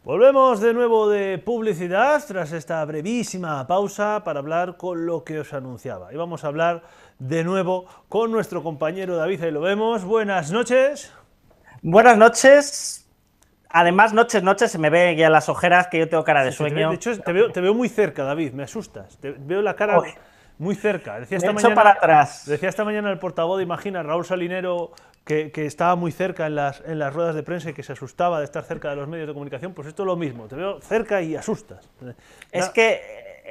Volvemos de nuevo de publicidad tras esta brevísima pausa para hablar con lo que os anunciaba. Y vamos a hablar de nuevo con nuestro compañero David, ahí lo vemos. Buenas noches. Buenas noches. Además, noches, se me ve ya las ojeras, que yo tengo cara de sueño. De hecho, te veo muy cerca, David, me asustas. Te veo la cara muy cerca. Decía para atrás. Decía esta mañana el portavoz de Imagina, Raúl Salinero, que estaba muy cerca en las ruedas de prensa y que se asustaba de estar cerca de los medios de comunicación. Pues esto es lo mismo, te veo cerca y asustas. Es que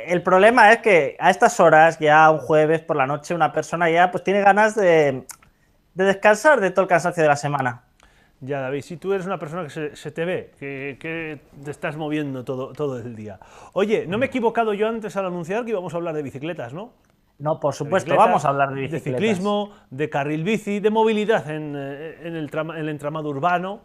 el problema es que a estas horas, ya un jueves por la noche, una persona ya pues tiene ganas de descansar de todo el cansancio de la semana. Ya, David, si tú eres una persona que se te ve, que te estás moviendo todo el día. Oye, no me he equivocado yo antes al anunciar que íbamos a hablar de bicicletas, ¿no? No, por supuesto, vamos a hablar de bicicletas. De ciclismo, de carril bici, de movilidad en el entramado urbano.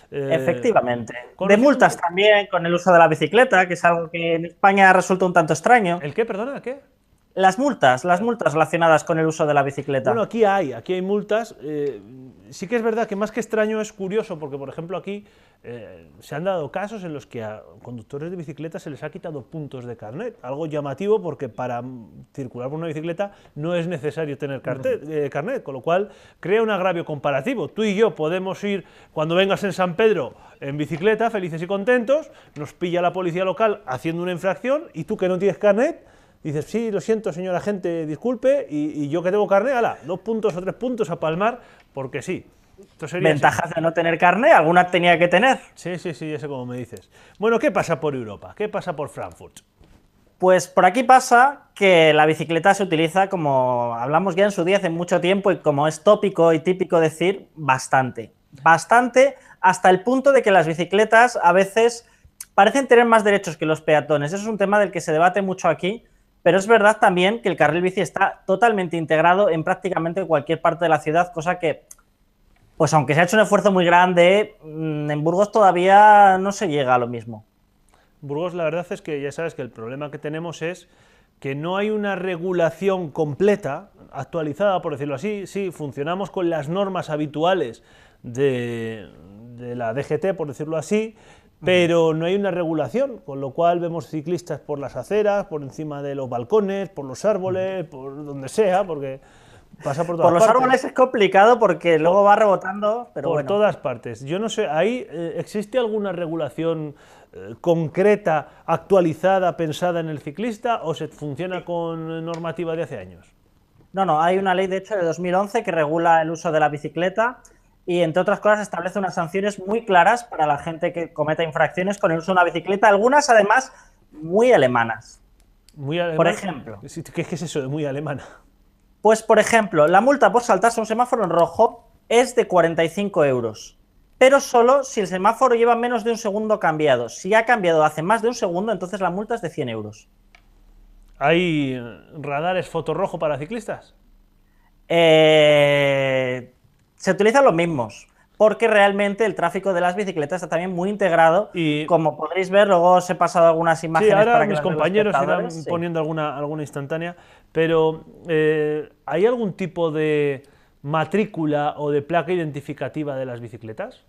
Efectivamente. De multas también con el uso de la bicicleta, que es algo que en España resulta un tanto extraño. ¿El qué, perdona, qué? Las multas relacionadas con el uso de la bicicleta. Bueno, aquí hay multas. Sí que es verdad que más que extraño es curioso, porque por ejemplo aquí se han dado casos en los que a conductores de bicicleta se les ha quitado puntos de carnet. Algo llamativo porque para circular por una bicicleta no es necesario tener carnet, con lo cual crea un agravio comparativo. Tú y yo podemos ir, cuando vengas en San Pedro, en bicicleta, felices y contentos, nos pilla la policía local haciendo una infracción y tú que no tienes carnet, dices, sí, lo siento, señor agente, disculpe, y yo que tengo carné, ala, 2 puntos o 3 puntos a palmar, porque sí. Esto sería ventajas de no tener carné, alguna tenía que tener. Sí, ya sé cómo me dices. Bueno, ¿qué pasa por Europa? ¿Qué pasa por Frankfurt? Pues por aquí pasa que la bicicleta se utiliza, como hablamos ya en su día hace mucho tiempo, y como es tópico y típico decir, bastante. Bastante, hasta el punto de que las bicicletas a veces parecen tener más derechos que los peatones. Eso es un tema del que se debate mucho aquí. Pero es verdad también que el carril bici está totalmente integrado en prácticamente cualquier parte de la ciudad, cosa que, pues aunque se ha hecho un esfuerzo muy grande, en Burgos todavía no se llega a lo mismo. Burgos, la verdad es que ya sabes que el problema que tenemos es que no hay una regulación completa, actualizada, por decirlo así. Sí, funcionamos con las normas habituales de la DGT, por decirlo así, pero no hay una regulación, con lo cual vemos ciclistas por las aceras, por encima de los balcones, por los árboles, por donde sea, porque pasa por todas partes. Por los árboles es complicado porque luego va rebotando, pero por bueno. todas partes. Yo no sé, ¿ahí existe alguna regulación concreta, actualizada, pensada en el ciclista, o se funciona con normativa de hace años? No, hay una ley de hecho de 2011 que regula el uso de la bicicleta y, entre otras cosas, establece unas sanciones muy claras para la gente que cometa infracciones con el uso de una bicicleta, algunas además muy alemanas. Muy alemana. Por ejemplo. ¿Qué es eso de muy alemana? Pues, por ejemplo, la multa por saltarse un semáforo en rojo es de 45 euros, pero solo si el semáforo lleva menos de un segundo cambiado. Si ha cambiado hace más de un segundo, entonces la multa es de 100 euros. ¿Hay radares fotorrojo para ciclistas? Se utilizan los mismos, porque realmente el tráfico de las bicicletas está también muy integrado. Y como podréis ver, luego os he pasado algunas imágenes. Sí, ahora para que mis compañeros irán poniendo alguna instantánea, pero ¿hay algún tipo de matrícula o de placa identificativa de las bicicletas?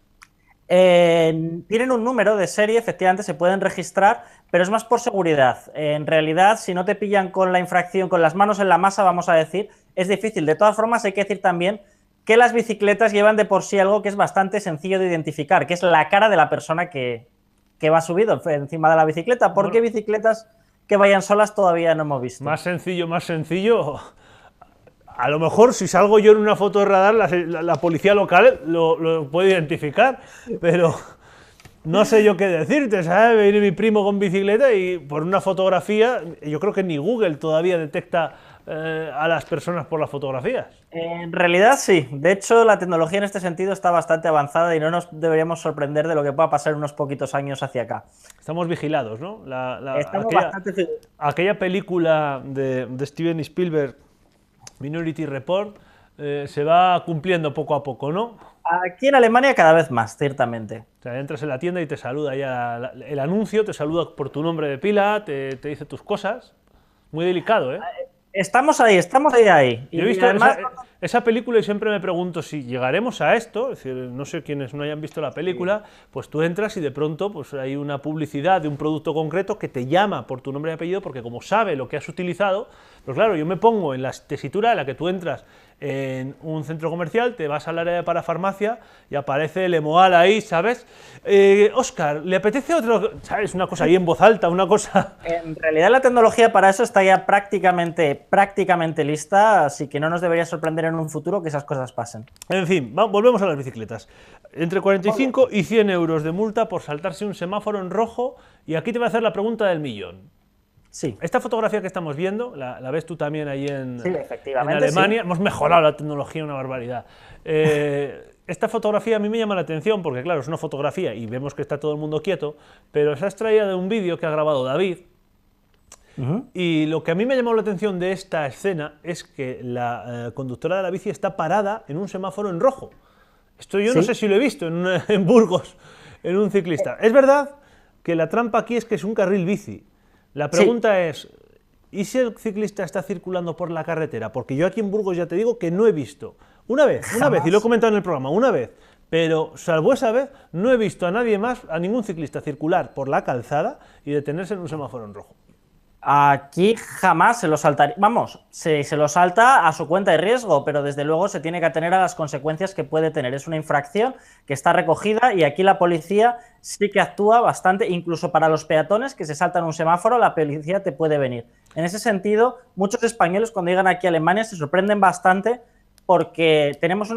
Tienen un número de serie, efectivamente se pueden registrar, pero es más por seguridad. En realidad, si no te pillan con la infracción, con las manos en la masa, vamos a decir, es difícil. De todas formas, hay que decir también que las bicicletas llevan de por sí algo que es bastante sencillo de identificar, que es la cara de la persona que va subido encima de la bicicleta. ¿Por qué bicicletas que vayan solas todavía no hemos visto? Más sencillo. A lo mejor si salgo yo en una foto de radar, la policía local lo puede identificar, pero no sé yo qué decirte, ¿sabes? Viene mi primo con bicicleta y por una fotografía, yo creo que ni Google todavía detecta a las personas por las fotografías. En realidad sí, de hecho la tecnología en este sentido está bastante avanzada y no nos deberíamos sorprender de lo que pueda pasar en unos poquitos años hacia acá. Estamos vigilados, ¿no? Bastante... Aquella película de Steven Spielberg, Minority Report, se va cumpliendo poco a poco, ¿no? Aquí en Alemania cada vez más, ciertamente. O sea, entras en la tienda y te saluda ya el anuncio, te saluda por tu nombre de pila, te dice tus cosas. Muy delicado, ¿eh? Estamos ahí. Yo he visto, además... esa película, y siempre me pregunto si llegaremos a esto, es decir, no sé quiénes no hayan visto la película, pues tú entras y de pronto pues hay una publicidad de un producto concreto que te llama por tu nombre y apellido porque como sabe lo que has utilizado, pues claro, yo me pongo en la tesitura en la que tú entras en un centro comercial, te vas al área de parafarmacia y aparece el Emoal ahí, ¿sabes? Óscar, ¿le apetece otro? ¿Sabes? Una cosa ahí en voz alta, una cosa... En realidad la tecnología para eso está ya prácticamente lista, así que no nos debería sorprender en un futuro que esas cosas pasen. En fin, volvemos a las bicicletas. Entre 45 y 100 euros de multa por saltarse un semáforo en rojo, y aquí te voy a hacer la pregunta del millón. Sí. Esta fotografía que estamos viendo, la ves tú también ahí en, Sí, efectivamente, en Alemania. sí. Hemos mejorado la tecnología, una barbaridad. Esta fotografía a mí me llama la atención porque, claro, es una fotografía y vemos que está todo el mundo quieto, pero se ha extraído de un vídeo que ha grabado David. Y lo que a mí me llamó la atención de esta escena es que la conductora de la bici está parada en un semáforo en rojo. Esto yo no sé si lo he visto en Burgos, en un ciclista. Es verdad que la trampa aquí es que es un carril bici. La pregunta es, ¿y si el ciclista está circulando por la carretera? Porque yo aquí en Burgos ya te digo que no he visto. Una vez, y lo he comentado en el programa, una vez, pero salvo esa vez, no he visto a nadie más, a ningún ciclista circular por la calzada y detenerse en un semáforo en rojo. Aquí jamás se lo saltaría. Vamos, se lo salta a su cuenta de riesgo, pero desde luego se tiene que atener a las consecuencias que puede tener. Es una infracción que está recogida y aquí la policía sí que actúa bastante, incluso para los peatones que se saltan un semáforo, la policía te puede venir. En ese sentido, muchos españoles cuando llegan aquí a Alemania se sorprenden bastante porque tenemos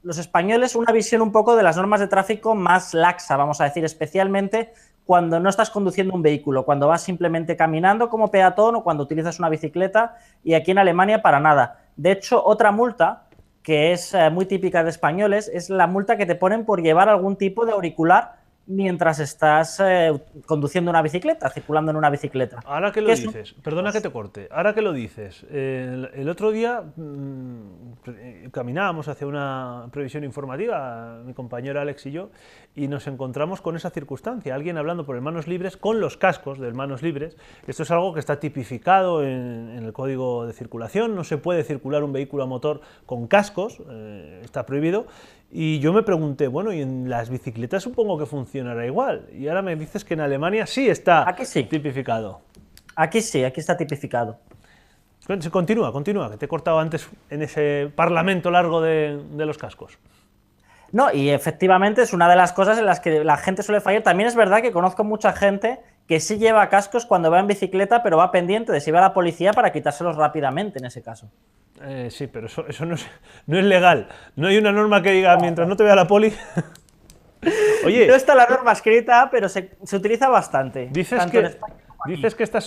los españoles una visión un poco de las normas de tráfico más laxa, vamos a decir, especialmente cuando no estás conduciendo un vehículo, cuando vas simplemente caminando como peatón o cuando utilizas una bicicleta, y aquí en Alemania para nada. De hecho, otra multa que es muy típica de españoles es la multa que te ponen por llevar algún tipo de auricular mientras estás conduciendo una bicicleta, circulando en una bicicleta. Ahora que lo dices, perdona que te corte, ahora que lo dices, el otro día caminábamos hacia una previsión informativa, mi compañero Alex y yo, y nos encontramos con esa circunstancia, alguien hablando por el manos libres con los cascos del manos libres. Esto es algo que está tipificado en el código de circulación, no se puede circular un vehículo a motor con cascos, está prohibido. Y yo me pregunté, bueno, y en las bicicletas supongo que funcionará igual. Y ahora me dices que en Alemania sí está tipificado. Aquí sí, aquí está tipificado. Continúa, que te he cortado antes en ese parlamento largo de los cascos. No, y efectivamente es una de las cosas en las que la gente suele fallar. También es verdad que conozco mucha gente que sí lleva cascos cuando va en bicicleta, pero va pendiente de si va a la policía para quitárselos rápidamente en ese caso. Sí, pero eso no es legal. No hay una norma que diga, mientras no te vea la poli... Oye, no está la norma escrita, pero se utiliza bastante. Dices que estas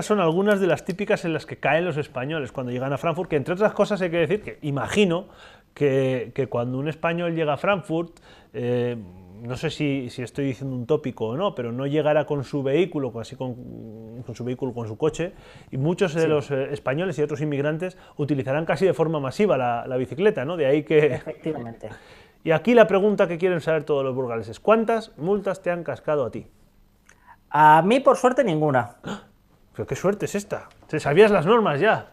son algunas de las típicas en las que caen los españoles cuando llegan a Frankfurt, que entre otras cosas hay que decir que imagino que cuando un español llega a Frankfurt, no sé si estoy diciendo un tópico o no, pero no llegará con su vehículo, con su coche, y muchos de los españoles y otros inmigrantes utilizarán casi de forma masiva la bicicleta, ¿no? De ahí que... Efectivamente. Y aquí la pregunta que quieren saber todos los burgaleses, ¿cuántas multas te han cascado a ti? A mí, por suerte, ninguna. ¿Pero qué suerte es esta? ¿Te sabías las normas ya?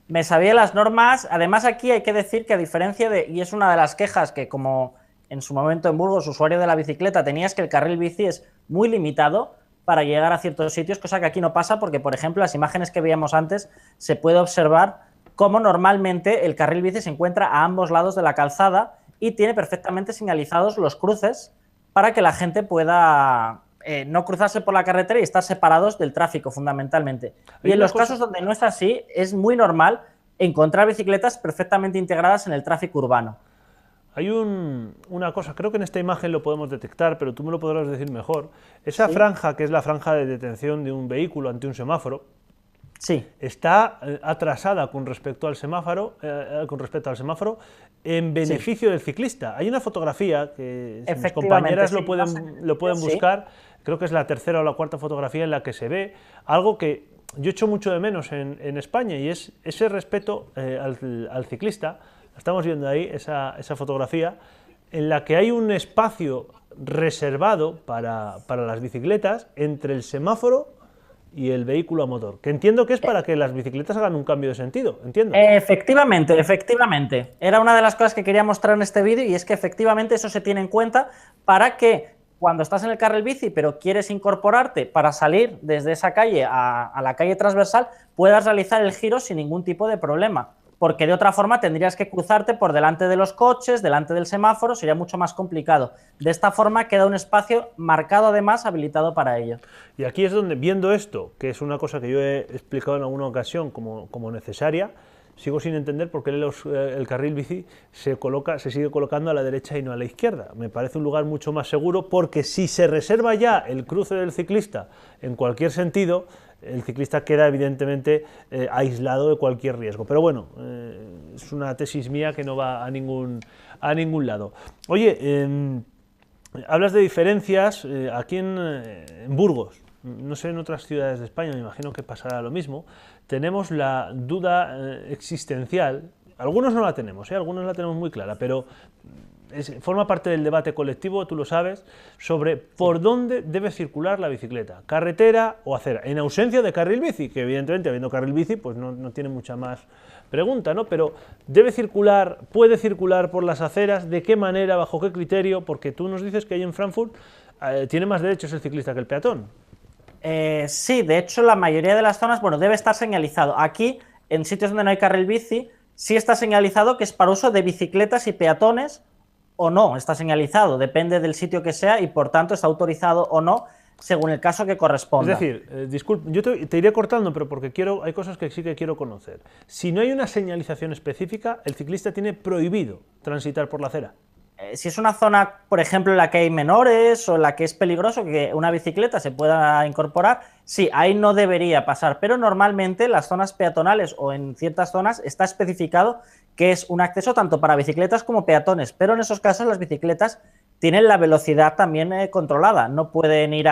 Me sabía las normas. Además, aquí hay que decir que a diferencia de... Y es una de las quejas que, como en su momento en Burgos, usuario de la bicicleta, tenías que el carril bici es muy limitado para llegar a ciertos sitios, cosa que aquí no pasa porque, por ejemplo, las imágenes que veíamos antes se puede observar cómo normalmente el carril bici se encuentra a ambos lados de la calzada y tiene perfectamente señalizados los cruces para que la gente pueda no cruzarse por la carretera y estar separados del tráfico, fundamentalmente. Y en los casos donde no es así, es muy normal encontrar bicicletas perfectamente integradas en el tráfico urbano. Hay una cosa, creo que en esta imagen lo podemos detectar, pero tú me lo podrás decir mejor. Esa franja, que es la franja de detención de un vehículo ante un semáforo, está atrasada con respecto al semáforo, en beneficio del ciclista. Hay una fotografía que si mis compañeras lo pueden buscar, creo que es la tercera o la cuarta fotografía en la que se ve algo que yo echo mucho de menos en España, y es ese respeto al ciclista. Estamos viendo ahí esa fotografía en la que hay un espacio reservado para las bicicletas entre el semáforo y el vehículo a motor, que entiendo que es para que las bicicletas hagan un cambio de sentido, entiendo. Efectivamente, efectivamente. Era una de las cosas que quería mostrar en este vídeo y es que efectivamente eso se tiene en cuenta para que cuando estás en el carril bici pero quieres incorporarte para salir desde esa calle a la calle transversal, puedas realizar el giro sin ningún tipo de problema. Porque de otra forma tendrías que cruzarte por delante de los coches, delante del semáforo, sería mucho más complicado. De esta forma queda un espacio marcado, además, habilitado para ello. Y aquí es donde, viendo esto, que es una cosa que yo he explicado en alguna ocasión como necesaria, sigo sin entender por qué el carril bici se sigue colocando a la derecha y no a la izquierda. Me parece un lugar mucho más seguro, porque si se reserva ya el cruce del ciclista en cualquier sentido, el ciclista queda evidentemente aislado de cualquier riesgo. Pero bueno, es una tesis mía que no va a ningún lado. Oye, hablas de diferencias aquí en Burgos, no sé en otras ciudades de España, me imagino que pasará lo mismo. Tenemos la duda existencial, algunos no la tenemos, algunos la tenemos muy clara, pero forma parte del debate colectivo, tú lo sabes, sobre por dónde debe circular la bicicleta, carretera o acera, en ausencia de carril bici, que evidentemente habiendo carril bici pues no tiene mucha más pregunta, ¿no? Pero debe circular, puede circular por las aceras, ¿de qué manera, bajo qué criterio? Porque tú nos dices que ahí en Frankfurt tiene más derechos el ciclista que el peatón. Sí, de hecho la mayoría de las zonas, bueno, debe estar señalizado. Aquí, en sitios donde no hay carril bici, sí está señalizado que es para uso de bicicletas y peatones, o no, está señalizado, depende del sitio que sea y por tanto está autorizado o no según el caso que corresponda. Es decir, disculpe, yo te iré cortando, pero porque hay cosas que sí que quiero conocer. Si no hay una señalización específica, el ciclista tiene prohibido transitar por la acera. Si es una zona, por ejemplo, en la que hay menores o en la que es peligroso que una bicicleta se pueda incorporar, sí, ahí no debería pasar, pero normalmente en las zonas peatonales o en ciertas zonas está especificado que es un acceso tanto para bicicletas como peatones, pero en esos casos las bicicletas tienen la velocidad también controlada, no pueden ir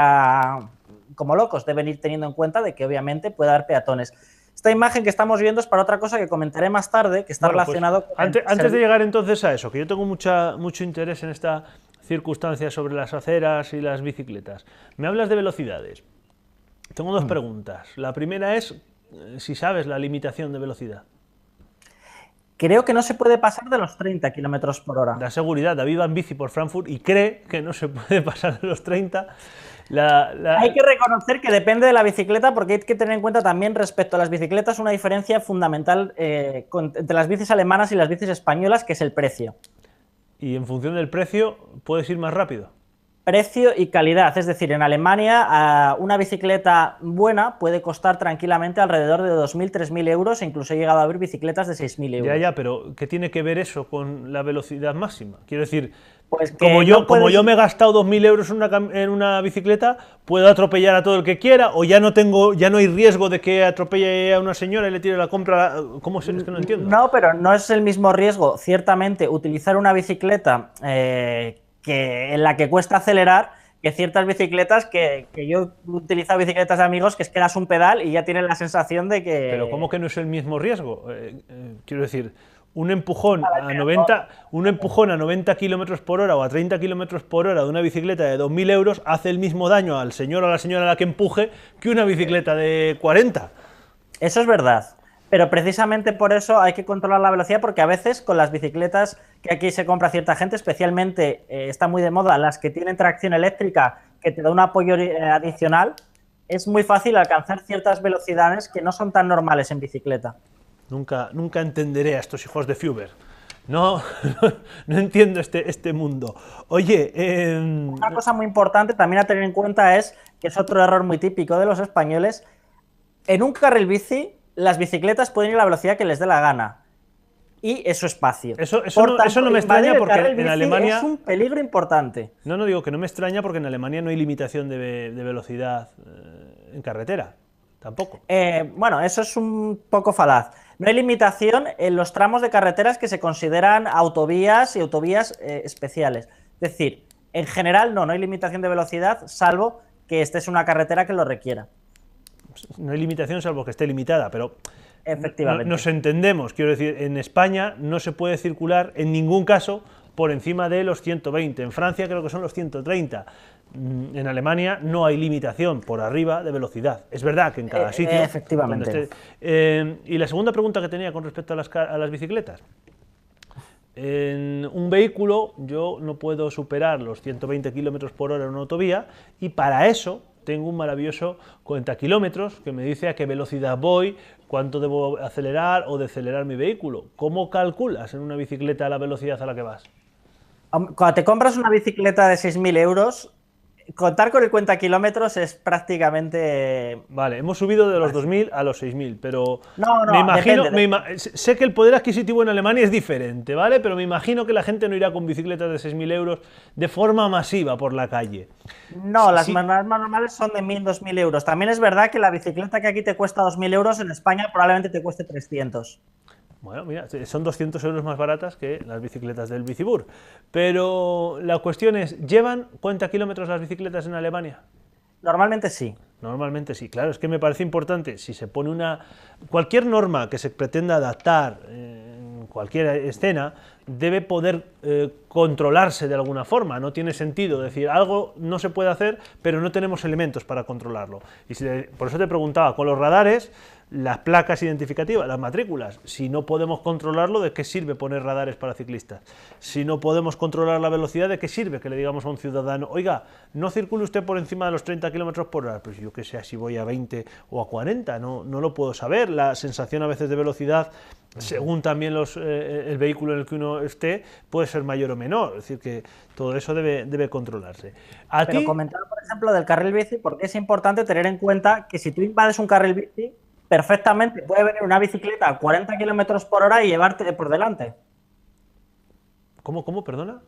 como locos, deben ir teniendo en cuenta de que obviamente puede haber peatones. Esta imagen que estamos viendo es para otra cosa que comentaré más tarde, que está relacionado con... Antes de llegar entonces a eso, que yo tengo mucho interés en esta circunstancia sobre las aceras y las bicicletas. Me hablas de velocidades. Tengo dos preguntas. La primera es si sabes la limitación de velocidad. Creo que no se puede pasar de los 30 km por hora. Da seguridad, David va en bici por Frankfurt y cree que no se puede pasar de los 30. Hay que reconocer que depende de la bicicleta, porque hay que tener en cuenta también respecto a las bicicletas una diferencia fundamental entre las bicis alemanas y las bicis españolas, que es el precio. Y en función del precio, ¿puedes ir más rápido? Precio y calidad, es decir, en Alemania una bicicleta buena puede costar tranquilamente alrededor de 2.000, 3.000 euros e incluso he llegado a ver bicicletas de 6.000 euros. Ya, pero ¿qué tiene que ver eso con la velocidad máxima? Quiero decir, pues como yo me he gastado 2.000 euros en una bicicleta, ¿puedo atropellar a todo el que quiera? ¿O ya no hay riesgo de que atropelle a una señora y le tire la compra? ¿Cómo es que no entiendo? No, pero no es el mismo riesgo, ciertamente, utilizar una bicicleta en la que cuesta acelerar que ciertas bicicletas que yo he utilizado bicicletas de amigos que es que das un pedal y ya tienes la sensación de que... Pero ¿cómo que no es el mismo riesgo? Quiero decir, un empujón a 90 km por hora o a 30 km por hora de una bicicleta de 2.000 euros hace el mismo daño al señor o a la señora a la que empuje que una bicicleta de 40. Eso es verdad. Pero precisamente por eso hay que controlar la velocidad, porque a veces con las bicicletas que aquí se compra cierta gente, especialmente está muy de moda las que tienen tracción eléctrica, que te da un apoyo adicional, es muy fácil alcanzar ciertas velocidades que no son tan normales en bicicleta. Nunca entenderé a estos hijos de Führer. No entiendo este mundo. Oye... Una cosa muy importante también a tener en cuenta es, que es otro error muy típico de los españoles, en un carril bici las bicicletas pueden ir a la velocidad que les dé la gana y es su espacio. Eso no me extraña porque en Alemania... es un peligro importante. No digo que no me extraña porque en Alemania no hay limitación de velocidad en carretera, tampoco. Bueno, eso es un poco falaz. No hay limitación en los tramos de carreteras que se consideran autovías y autovías especiales. Es decir, en general no hay limitación de velocidad, salvo que estés en una carretera que lo requiera. No hay limitación salvo que esté limitada, pero efectivamente. Nos entendemos. Quiero decir, en España no se puede circular en ningún caso por encima de los 120. En Francia creo que son los 130. En Alemania no hay limitación por arriba de velocidad. Es verdad que en cada sitio... Efectivamente. Y la segunda pregunta que tenía con respecto a las bicicletas. En un vehículo yo no puedo superar los 120 km por hora en una autovía y para eso tengo un maravilloso cuenta kilómetros que me dice a qué velocidad voy, cuánto debo acelerar o decelerar mi vehículo. ¿Cómo calculas en una bicicleta la velocidad a la que vas? Cuando te compras una bicicleta de 6.000 euros, contar con el cuenta kilómetros es prácticamente... Vale, hemos subido de los 2.000 a los 6.000, pero No, me imagino, depende. sé que el poder adquisitivo en Alemania es diferente, ¿vale? Pero me imagino que la gente no irá con bicicletas de 6.000 euros de forma masiva por la calle. No, las Sí, más normales son de 1.000, 2.000 euros. También es verdad que la bicicleta que aquí te cuesta 2.000 euros, en España probablemente te cueste 300. bueno, mira, son 200 euros más baratas que las bicicletas del Bicibur. Pero la cuestión es, ¿llevan cuenta kilómetros las bicicletas en Alemania? Normalmente sí. Normalmente sí, claro, es que me parece importante, si se pone cualquier norma que se pretenda adaptar en cualquier escena, debe poder controlarse de alguna forma, no tiene sentido decir algo no se puede hacer, pero no tenemos elementos para controlarlo. Y por eso te preguntaba, con los radares, las placas identificativas, las matrículas, si no podemos controlarlo, ¿de qué sirve poner radares para ciclistas? Si no podemos controlar la velocidad, ¿de qué sirve que le digamos a un ciudadano, oiga, no circule usted por encima de los 30 km por hora? Pues yo que sé, si voy a 20 o a 40, no lo puedo saber. La sensación a veces de velocidad, según también el vehículo en el que uno esté, puede ser mayor o menor. Es decir, que todo eso debe controlarse. Pero comentaba, por ejemplo, del carril bici, porque es importante tener en cuenta que si tú invades un carril bici, perfectamente puede venir una bicicleta a 40 km por hora y llevarte por delante. ¿Cómo? Perdona.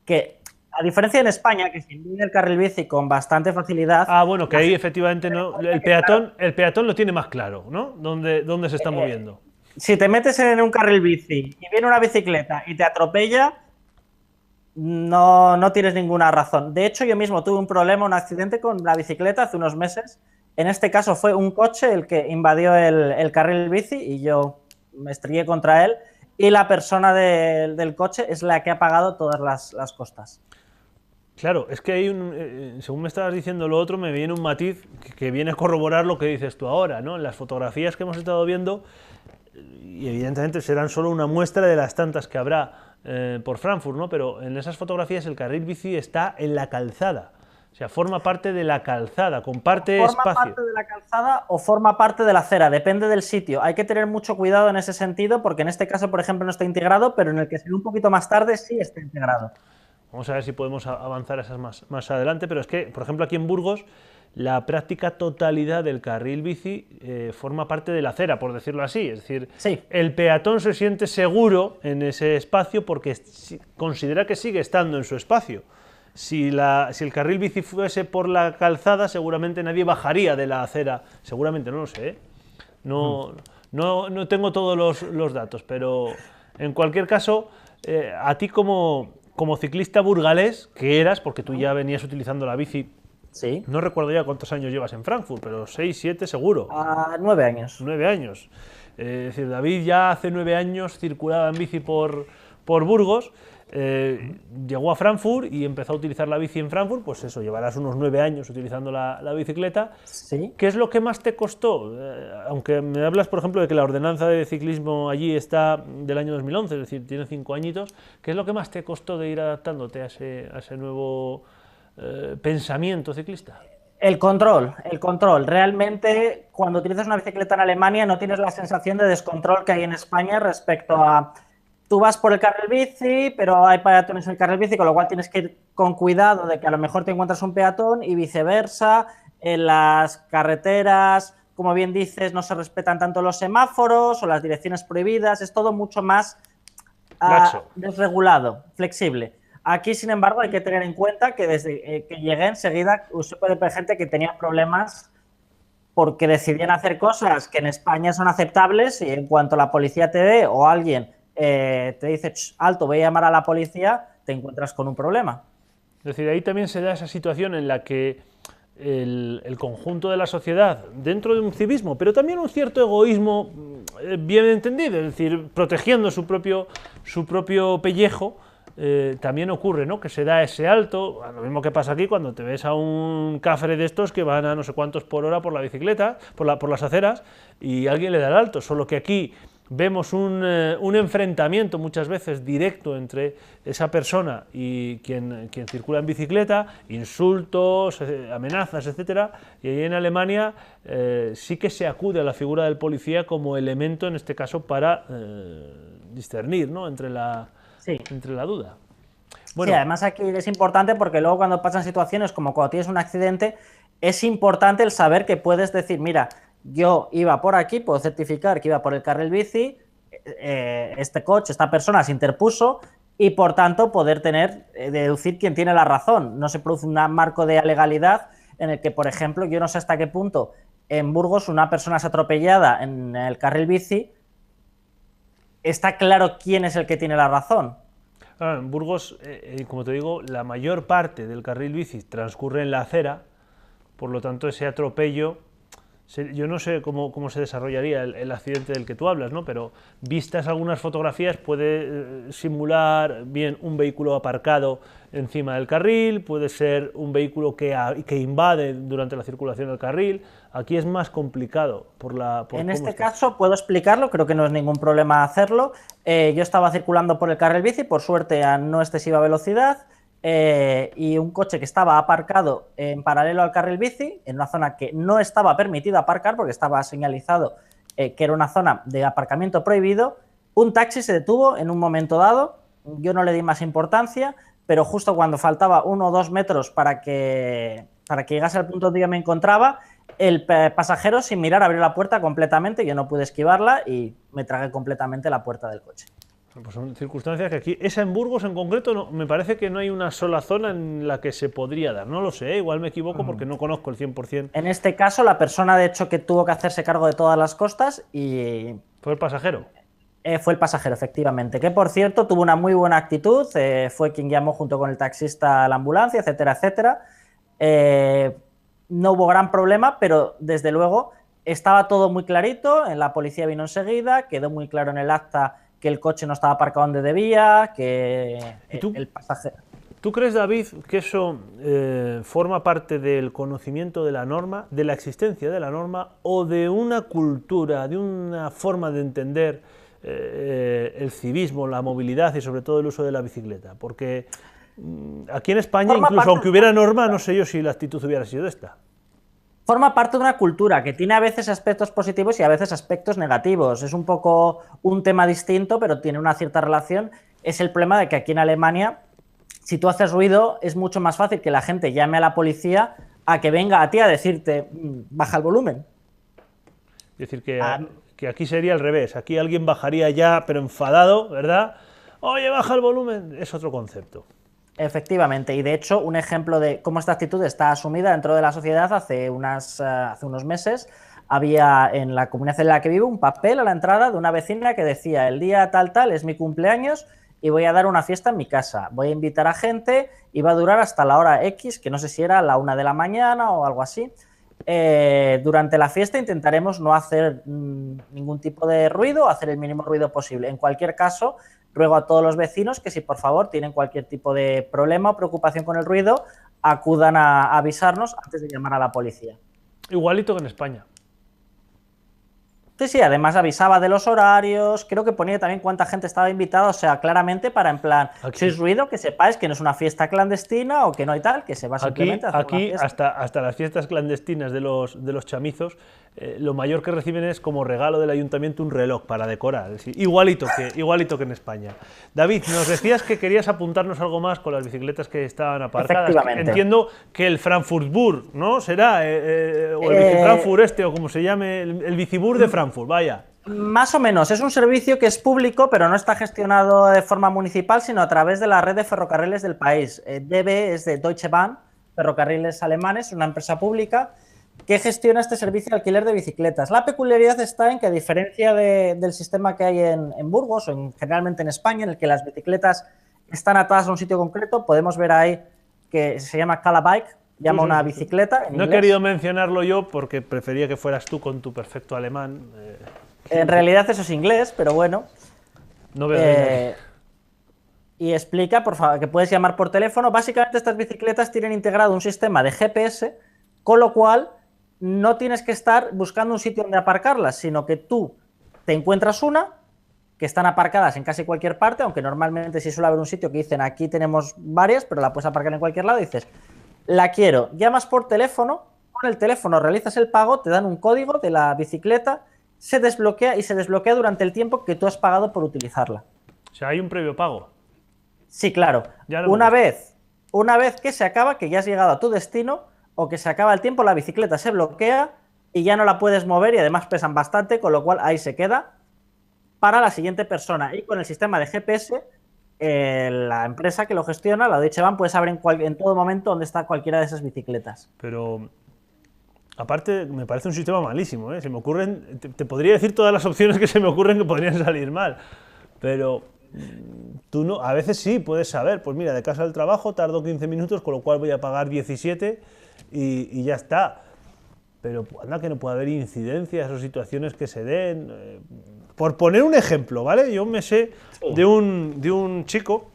Que, a diferencia en España, que se invade el carril bici con bastante facilidad... Ah, bueno, que ahí efectivamente no, el peatón lo tiene más claro, ¿no? ¿Dónde se está moviendo? Si te metes en un carril bici y viene una bicicleta y te atropella, no tienes ninguna razón. De hecho, yo mismo tuve un problema, un accidente con la bicicleta hace unos meses. En este caso fue un coche el que invadió el carril bici y yo me estrellé contra él y la persona del coche es la que ha pagado todas las costas. Claro, es que hay según me estabas diciendo lo otro, me viene un matiz que viene a corroborar lo que dices tú ahora, ¿no? En las fotografías que hemos estado viendo, y evidentemente serán solo una muestra de las tantas que habrá por Frankfurt, ¿no? Pero en esas fotografías el carril bici está en la calzada. O sea, forma parte de la calzada, comparte espacio. Forma parte de la calzada o forma parte de la acera, depende del sitio. Hay que tener mucho cuidado en ese sentido porque en este caso, por ejemplo, no está integrado, pero en el que será un poquito más tarde sí está integrado. Vamos a ver si podemos avanzar esas más adelante, pero es que, por ejemplo, aquí en Burgos, la práctica totalidad del carril bici forma parte de la acera, por decirlo así. Es decir, sí. El peatón se siente seguro en ese espacio porque considera que sigue estando en su espacio. Si el carril bici fuese por la calzada, seguramente nadie bajaría de la acera. Seguramente, no lo sé, ¿eh? No tengo todos los datos, pero en cualquier caso, a ti como ciclista burgalés, que eras, porque tú ya venías utilizando la bici, sí. No recuerdo ya cuántos años llevas en Frankfurt, pero 6, 7 seguro. 9 años. 9 años. Es decir, David ya hace 9 años circulaba en bici por Burgos, llegó a Frankfurt y empezó a utilizar la bici en Frankfurt, pues eso, llevarás unos 9 años utilizando la bicicleta. Sí. ¿Qué es lo que más te costó? Aunque me hablas, por ejemplo, de que la ordenanza de ciclismo allí está del año 2011, es decir, tiene 5 añitos, ¿qué es lo que más te costó de ir adaptándote a ese nuevo pensamiento ciclista? El control. Realmente, cuando utilizas una bicicleta en Alemania no tienes la sensación de descontrol que hay en España respecto a... Tú vas por el carril bici, pero hay peatones en el carril bici, con lo cual tienes que ir con cuidado de que a lo mejor te encuentras un peatón y viceversa. En las carreteras, como bien dices, no se respetan tanto los semáforos o las direcciones prohibidas. Es todo mucho más desregulado, flexible. Aquí, sin embargo, hay que tener en cuenta que desde que llegué enseguida supe de gente que tenía problemas porque decidían hacer cosas que en España son aceptables y en cuanto la policía te ve o alguien te dice, alto, voy a llamar a la policía, te encuentras con un problema. Es decir, ahí también se da esa situación en la que el conjunto de la sociedad, dentro de un civismo, pero también un cierto egoísmo bien entendido, es decir, protegiendo su propio pellejo, también ocurre, ¿no? Que se da ese alto, lo mismo que pasa aquí cuando te ves a un cafre de estos que van a no sé cuántos por hora por la bicicleta, por las aceras, y alguien le da el alto, solo que aquí vemos un enfrentamiento muchas veces directo entre esa persona y quien circula en bicicleta, insultos, amenazas, etcétera, y ahí en Alemania sí que se acude a la figura del policía como elemento, en este caso, para discernir, ¿no? entre la duda. Bueno. Sí, además aquí es importante porque luego cuando pasan situaciones como cuando tienes un accidente, es importante el saber que puedes decir, mira, yo iba por aquí, puedo certificar que iba por el carril bici, este coche, esta persona se interpuso y por tanto poder deducir quién tiene la razón. No se produce un marco de legalidad en el que, por ejemplo, yo no sé hasta qué punto en Burgos una persona es atropellada en el carril bici, está claro quién es el que tiene la razón. En Burgos, como te digo, la mayor parte del carril bici transcurre en la acera, por lo tanto ese atropello, yo no sé cómo se desarrollaría el accidente del que tú hablas, ¿no? Pero vistas algunas fotografías puede simular bien un vehículo aparcado encima del carril, puede ser un vehículo que invade durante la circulación del carril. Aquí es más complicado. En este caso puedo explicarlo, creo que no es ningún problema hacerlo. Yo estaba circulando por el carril bici, por suerte a no excesiva velocidad, y un coche que estaba aparcado en paralelo al carril bici, en una zona que no estaba permitido aparcar porque estaba señalizado que era una zona de aparcamiento prohibido. Un taxi se detuvo en un momento dado, yo no le di más importancia, pero justo cuando faltaba 1 o 2 metros para que llegase al punto donde yo me encontraba, el pasajero sin mirar abrió la puerta completamente, yo no pude esquivarla y me tragué completamente la puerta del coche. Pues son circunstancias que aquí, esa en Burgos en concreto, no, me parece que no hay una sola zona en la que se podría dar, no lo sé, igual me equivoco porque no conozco el 100%. En este caso, la persona de hecho que tuvo que hacerse cargo de todas las costas y... ¿Fue el pasajero? Fue el pasajero, efectivamente, que por cierto tuvo una muy buena actitud, fue quien llamó junto con el taxista a la ambulancia, etcétera, etcétera. No hubo gran problema, pero desde luego estaba todo muy clarito, la policía vino enseguida, quedó muy claro en el acta que el coche no estaba aparcado donde debía, que el pasajero... ¿Tú crees, David, que eso forma parte del conocimiento de la norma, de la existencia de la norma, o de una cultura, de una forma de entender el civismo, la movilidad y sobre todo el uso de la bicicleta? Porque aquí en España, incluso aunque hubiera norma, no sé yo si la actitud hubiera sido esta. Forma parte de una cultura que tiene a veces aspectos positivos y a veces aspectos negativos. Es un poco un tema distinto, pero tiene una cierta relación. Es el problema de que aquí en Alemania, si tú haces ruido, es mucho más fácil que la gente llame a la policía a que venga a ti a decirte, baja el volumen. Es decir, que aquí sería al revés. Aquí alguien bajaría ya, pero enfadado, ¿verdad? Oye, baja el volumen. Es otro concepto. Efectivamente, y de hecho un ejemplo de cómo esta actitud está asumida dentro de la sociedad hace unos meses había en la comunidad en la que vivo un papel a la entrada de una vecina que decía el día tal es mi cumpleaños y voy a dar una fiesta en mi casa, voy a invitar a gente y va a durar hasta la hora X, que no sé si era la 1 de la mañana o algo así. Durante la fiesta intentaremos no hacer ningún tipo de ruido, hacer el mínimo ruido posible. En cualquier caso, ruego a todos los vecinos que si por favor tienen cualquier tipo de problema o preocupación con el ruido, acudan a avisarnos antes de llamar a la policía. Igualito que en España. Sí, además avisaba de los horarios, creo que ponía también cuánta gente estaba invitada, o sea, claramente para en plan, si es ruido, que sepáis que no es una fiesta clandestina o que no hay tal, que se va simplemente a hacer aquí hasta las fiestas clandestinas de los chamizos, lo mayor que reciben es como regalo del ayuntamiento un reloj para decorar, es decir, igualito que en España. David, nos decías que querías apuntarnos algo más con las bicicletas que estaban aparcadas. Entiendo que el Frankfurt-Bur, ¿no? Será, o el Bicifrankfurt o como se llame, el Bicibur de Frankfurt, vaya. Más o menos, es un servicio que es público, pero no está gestionado de forma municipal, sino a través de la red de ferrocarriles del país. DB es de Deutsche Bahn, Ferrocarriles Alemanes, una empresa pública que gestiona este servicio de alquiler de bicicletas. La peculiaridad está en que, a diferencia del sistema que hay en Burgos o generalmente en España, en el que las bicicletas están atadas a un sitio concreto, podemos ver ahí que se llama Kalabike, llama una bicicleta. No he querido mencionarlo yo porque prefería que fueras tú con tu perfecto alemán. En realidad eso es inglés, pero bueno. No veo y explica, por favor, que puedes llamar por teléfono. Básicamente estas bicicletas tienen integrado un sistema de GPS, con lo cual no tienes que estar buscando un sitio donde aparcarlas, sino que tú te encuentras una, que están aparcadas en casi cualquier parte, aunque normalmente sí suele haber un sitio que dicen aquí tenemos varias, pero la puedes aparcar en cualquier lado, y dices, la quiero, llamas por teléfono, con el teléfono realizas el pago, te dan un código de la bicicleta, se desbloquea y se desbloquea durante el tiempo que tú has pagado por utilizarla. O sea, hay un previo pago. Sí, claro. Una vez que se acaba, que ya has llegado a tu destino o que se acaba el tiempo, la bicicleta se bloquea y ya no la puedes mover y además pesan bastante, con lo cual ahí se queda para la siguiente persona. Y con el sistema de GPS, la empresa que lo gestiona, la Deutsche Bahn, puede saber en todo momento dónde está cualquiera de esas bicicletas. Pero, aparte, me parece un sistema malísimo, ¿eh? Se me ocurren, te podría decir todas las opciones que se me ocurren que podrían salir mal, pero tú no, a veces sí puedes saber, pues mira, de casa al trabajo tardo 15 minutos, con lo cual voy a pagar 17 y ya está. Pero anda que no puede haber incidencias o situaciones que se den. Por poner un ejemplo, ¿vale? Yo me sé de un chico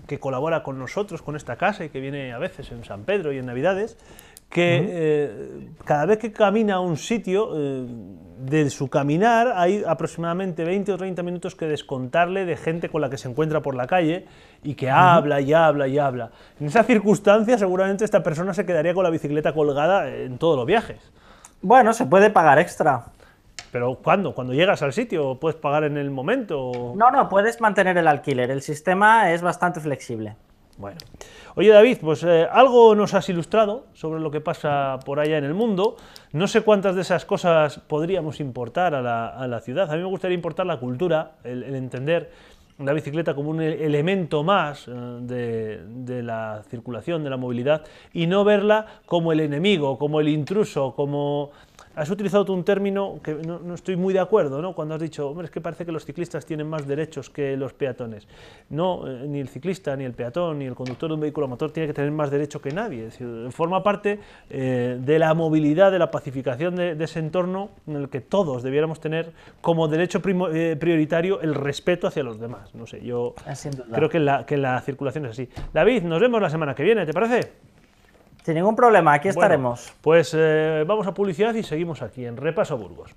que colabora con nosotros, con esta casa, y que viene a veces en San Pedro y en Navidades, que cada vez que camina a un sitio, de su caminar hay aproximadamente 20 o 30 minutos que descontarle de gente con la que se encuentra por la calle y que habla y habla y habla. En esa circunstancia seguramente esta persona se quedaría con la bicicleta colgada en todos los viajes. Bueno, se puede pagar extra. ¿Pero cuándo? ¿Cuando llegas al sitio? ¿Puedes pagar en el momento? No, puedes mantener el alquiler. El sistema es bastante flexible. Bueno. Oye, David, pues algo nos has ilustrado sobre lo que pasa por allá en el mundo. No sé cuántas de esas cosas podríamos importar a la ciudad. A mí me gustaría importar la cultura, el entender la bicicleta como un elemento más de la circulación, de la movilidad, y no verla como el enemigo, como el intruso, como... Has utilizado tú un término que no estoy muy de acuerdo, ¿no? Cuando has dicho, hombre, es que parece que los ciclistas tienen más derechos que los peatones. No, ni el ciclista, ni el peatón, ni el conductor de un vehículo a motor tiene que tener más derecho que nadie. Es decir, forma parte de la movilidad, de la pacificación de ese entorno en el que todos debiéramos tener como derecho prioritario el respeto hacia los demás. No sé, yo creo que la circulación es así. David, nos vemos la semana que viene, ¿te parece? Sin ningún problema, aquí estaremos. Pues vamos a publicidad y seguimos aquí en Repaso Burgos.